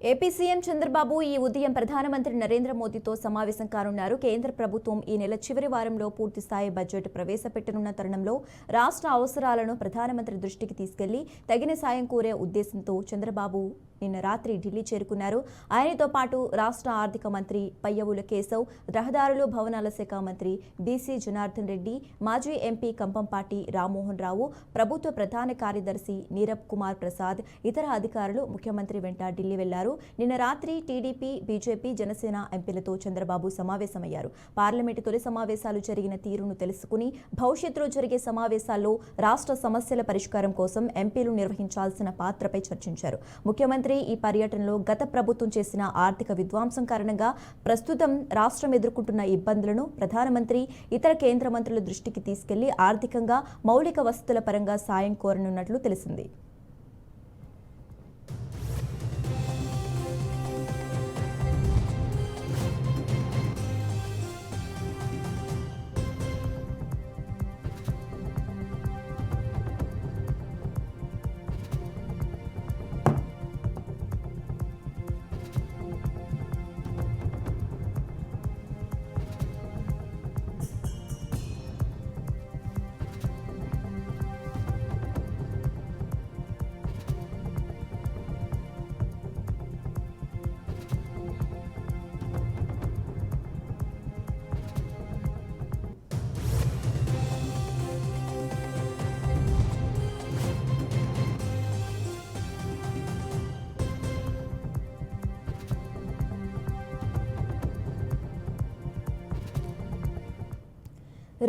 AP CM Chandrababu ఈ ఉదయం ప్రధానమంత్రి నరేంద్ర మోదీతో సమావేశం కానున్నారు. కేంద్ర ప్రభుత్వం ఈ నెల చివరి వారంలో పూర్తిస్థాయి బడ్జెట్ ప్రవేశపెట్టనున్న తరుణంలో రాష్ట్ర అవసరాలను ప్రధానమంత్రి దృష్టికి తీసుకెళ్లి తగిన సాయం కోరే ఉద్దేశంతో చంద్రబాబు నిన్న రాత్రి ఢిల్లీ చేరుకున్నారు. ఆయనతో పాటు రాష్ట్ర ఆర్థిక మంత్రి పయ్యవుల కేశవ్, రహదారులు భవనాల శాఖ మంత్రి బీసీ జనార్దన్ రెడ్డి, మాజీ ఎంపీ కంపంపాటి రామ్మోహన్ రావు, ప్రభుత్వ ప్రధాన కార్యదర్శి నీరబ్ కుమార్ ప్రసాద్, ఇతర అధికారులు ముఖ్యమంత్రి వెంట ఢిల్లీ వెళ్లారు. నిన్న రాత్రి టీడీపీ, బీజేపీ, జనసేన ఎంపీలతో చంద్రబాబు సమావేశమయ్యారు. పార్లమెంటు తొలి సమావేశాలు జరిగిన తీరును తెలుసుకుని భవిష్యత్తులో జరిగే సమావేశాల్లో రాష్ట్ర సమస్యల పరిష్కారం కోసం ఎంపీలు నిర్వహించాల్సిన పాత్రపై చర్చించారు. ముఖ్యమంత్రి ఈ పర్యటనలో గత ప్రభుత్వం చేసిన ఆర్థిక విధ్వంసం కారణంగా ప్రస్తుతం రాష్ట్రం ఎదుర్కొంటున్న ఇబ్బందులను ప్రధానమంత్రి, ఇతర కేంద్ర మంత్రుల దృష్టికి తీసుకెళ్లి ఆర్థికంగా, మౌలిక వసతుల పరంగా సాయం కోరనున్నట్లు తెలిసింది.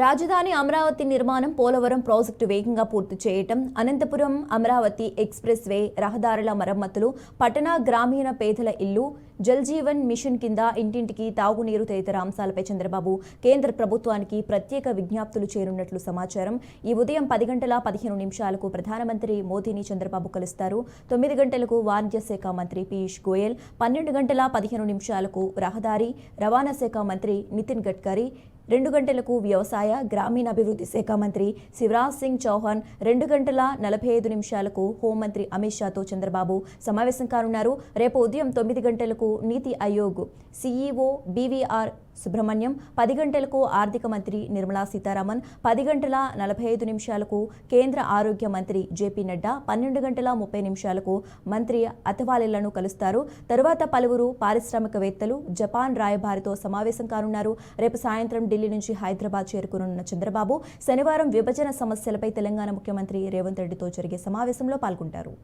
రాజధాని అమరావతి నిర్మాణం, పోలవరం ప్రాజెక్టు వేగంగా పూర్తి చేయటం, అనంతపురం అమరావతి ఎక్స్ప్రెస్ వే, రహదారుల మరమ్మతులు, పట్టణ గ్రామీణ పేదల ఇల్లు, జల్ జీవన్ మిషన్ కింద ఇంటింటికి తాగునీరు తదితర అంశాలపై చంద్రబాబు కేంద్ర ప్రభుత్వానికి ప్రత్యేక విజ్ఞప్తులు చేరున్నట్లు సమాచారం. ఈ ఉదయం 10:15 ప్రధానమంత్రి మోదీని చంద్రబాబు కలుస్తారు. 9 గంటలకు వాణిజ్య శాఖ మంత్రి పీయూష్ గోయల్, 12:15 రహదారి రవాణా శాఖ మంత్రి నితిన్ గడ్కరీ, 2 గంటలకు వ్యవసాయ, గ్రామీణాభివృద్ధి శాఖ మంత్రి శివరాజ్ సింగ్ చౌహాన్, 2:45 హోంమంత్రి అమిత్ షాతో చంద్రబాబు సమావేశం కానున్నారు. రేపు ఉదయం 9 గంటలకు నీతి ఆయోగ్ సీఈఓ బీవీఆర్ సుబ్రహ్మణ్యం, 10 గంటలకు ఆర్థిక మంత్రి నిర్మలా సీతారామన్, 10:45 కేంద్ర ఆరోగ్య మంత్రి జేపీ నడ్డా, 12:30 మంత్రి అథవాలేలను కలుస్తారు. తరువాత పలువురు పారిశ్రామికవేత్తలు, జపాన్ రాయబారితో సమావేశం కానున్నారు. రేపు సాయంత్రం ఢిల్లీ నుంచి హైదరాబాద్ చేరుకునున్న చంద్రబాబు శనివారం విభజన సమస్యలపై తెలంగాణ ముఖ్యమంత్రి రేవంత్ రెడ్డితో జరిగే సమావేశంలో పాల్గొంటారు.